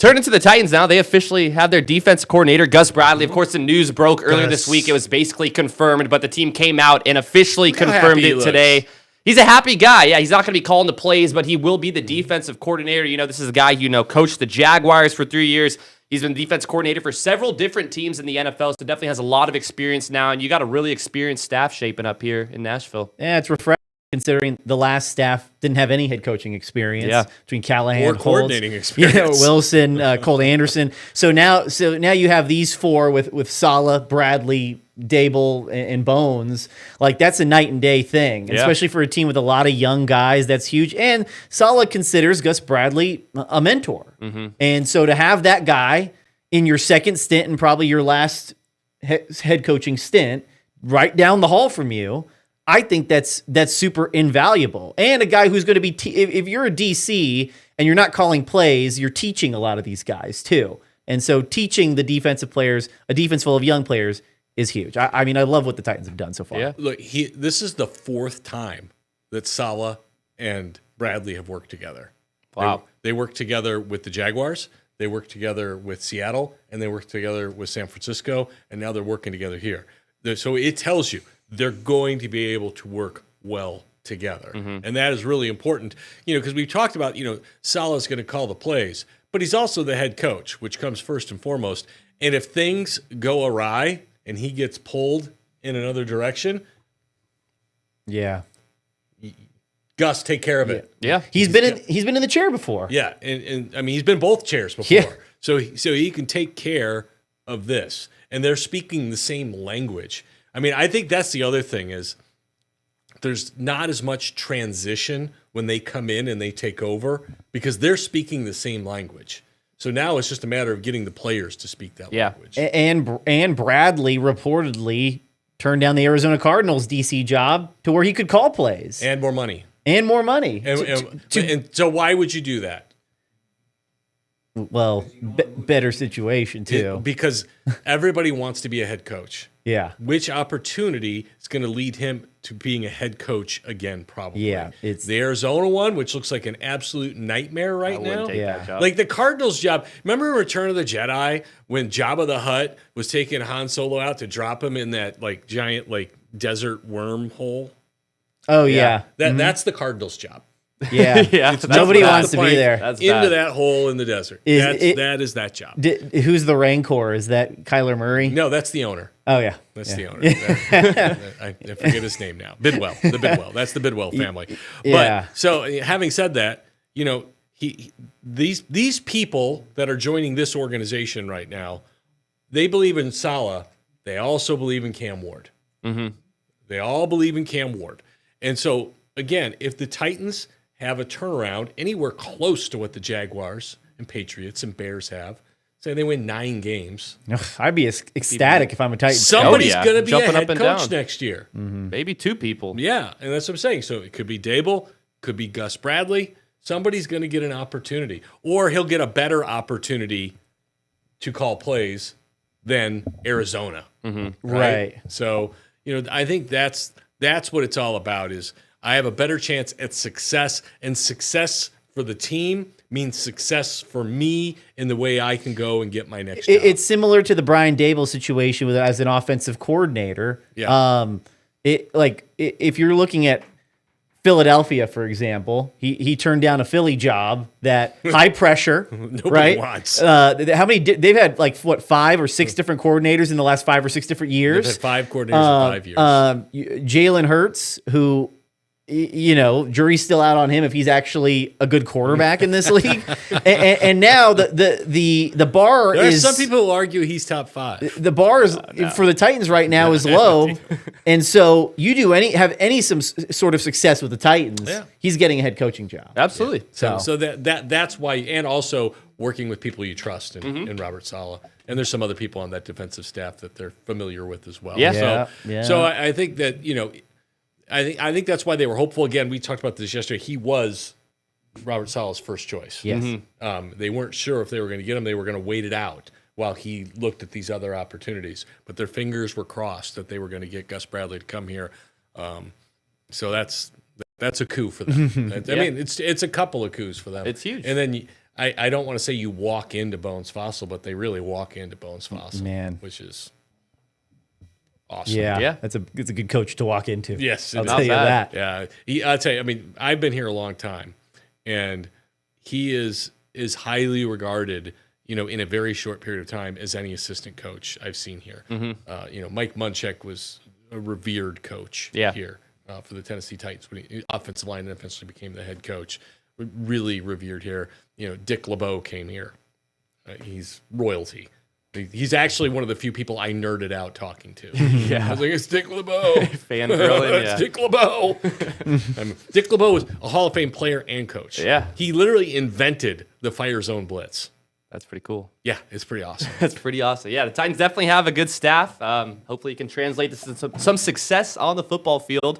Turning to the Titans now, they officially have their defense coordinator, Gus Bradley. Of course, the news broke earlier this week. It was basically confirmed, but the team came out and officially confirmed it today. He's a happy guy. Yeah, he's not going to be calling the plays, but he will be the defensive coordinator. This is a guy who, coached the Jaguars for 3 years. He's been defense coordinator for several different teams in the NFL, so definitely has a lot of experience now, and you got a really experienced staff shaping up here in Nashville. Yeah, it's refreshing considering the last staff didn't have any head coaching experience between Callahan, or coordinating Holtz, experience. Wilson, Colt Anderson. So now you have these four with Saleh, Bradley, Dable, and Bones. Like, that's a night and day thing, especially for a team with a lot of young guys. That's huge. And Saleh considers Gus Bradley a mentor. And so to have that guy in your second stint and probably your last head coaching stint right down the hall from you, I think that's super invaluable. And a guy who's going to be, if you're a DC and you're not calling plays, you're teaching a lot of these guys too. And so teaching the defensive players, a defense full of young players, is huge. I mean, I love what the Titans have done so far. Yeah. Look, this is the fourth time that Saleh and Bradley have worked together. Wow. They worked together with the Jaguars, they worked together with Seattle, and they worked together with San Francisco, and now they're working together here. So it tells you they're going to be able to work well together. And that is really important, because we've talked about, Saleh's going to call the plays, but he's also the head coach, which comes first and foremost. And if things go awry and he gets pulled in another direction, Gus, take care of it. Yeah. He's been in the chair before. Yeah, and I mean, he's been both chairs before. Yeah. So he can take care of this. And they're speaking the same language. I mean, I think that's the other thing is there's not as much transition when they come in and they take over because they're speaking the same language. So now it's just a matter of getting the players to speak that language. And Bradley reportedly turned down the Arizona Cardinals DC job to where he could call plays. And more money. And more money. And so why would you do that? Well, better situation too. Because everybody wants to be a head coach. Yeah. Which opportunity is going to lead him to being a head coach again, probably? Yeah. It's the Arizona one, which looks like an absolute nightmare right now. Take that job. Like the Cardinals job. Remember in Return of the Jedi when Jabba the Hutt was taking Han Solo out to drop him in that like giant like desert wormhole? Oh yeah. That's the Cardinals job. Yeah. Nobody wants to be there. That's into bad. that hole in the desert. That is that job. Who's the Rancor? Is that Kyler Murray? No, that's the owner. Oh yeah, that's the owner. I forget his name now. Bidwell, the Bidwell. That's the Bidwell family. Yeah. But so having said that, these people that are joining this organization right now, they believe in Saleh. They also believe in Cam Ward. They all believe in Cam Ward. And so again, if the Titans have a turnaround anywhere close to what the Jaguars and Patriots and Bears have, say they win 9 games. I'd be ecstatic if I'm a Titans. Somebody's going to be Jumping a head up and coach down. next year. Maybe 2 people. Yeah, and that's what I'm saying. So it could be Dable, could be Gus Bradley. Somebody's going to get an opportunity. Or he'll get a better opportunity to call plays than Arizona. Right. So, I think that's what it's all about is I have a better chance at success, and success for the team means success for me in the way I can go and get my next job. It's similar to the Brian Dable situation as an offensive coordinator. Yeah. If you're looking at Philadelphia, for example, he turned down a Philly job that high pressure, Nobody right? wants. How many? They've had 5 or 6 different coordinators in the last 5 or 6 different years. They've had 5 coordinators in 5 years. Jalen Hurts, who, jury's still out on him if he's actually a good quarterback in this league. And now the bar There is are some people who argue he's top 5. the bar is for the Titans right now is low, and so you have any some sort of success with the Titans, he's getting a head coaching job. Absolutely. So that's why, and also working with people you trust in Robert Saleh. And there's some other people on that defensive staff that they're familiar with as well. Yeah. So I think that, I think that's why they were hopeful. Again, we talked about this yesterday. He was Robert Saleh's first choice. Yes. They weren't sure if they were going to get him. They were going to wait it out while he looked at these other opportunities. But their fingers were crossed that they were going to get Gus Bradley to come here. So that's a coup for them. I mean, it's a couple of coups for them. It's huge. And then I don't want to say you walk into Bones Fossil, but they really walk into Bones Fossil, Man. which is awesome. Yeah. It's a good coach to walk into. Yes, I'll tell you that. Yeah, I'll tell you. I mean, I've been here a long time, and he is highly regarded, in a very short period of time as any assistant coach I've seen here. Mike Munchak was a revered coach here for the Tennessee Titans when he offensive line and eventually became the head coach. Really revered here. Dick LeBeau came here. He's royalty. He's actually one of the few people I nerded out talking to. I was like, it's Dick LeBeau. Fangirling, It's Dick LeBeau. Dick LeBeau was a Hall of Fame player and coach. Yeah. He literally invented the fire zone blitz. That's pretty cool. Yeah, it's pretty awesome. That's pretty awesome. Yeah, the Titans definitely have a good staff. Hopefully, you can translate this to some success on the football field.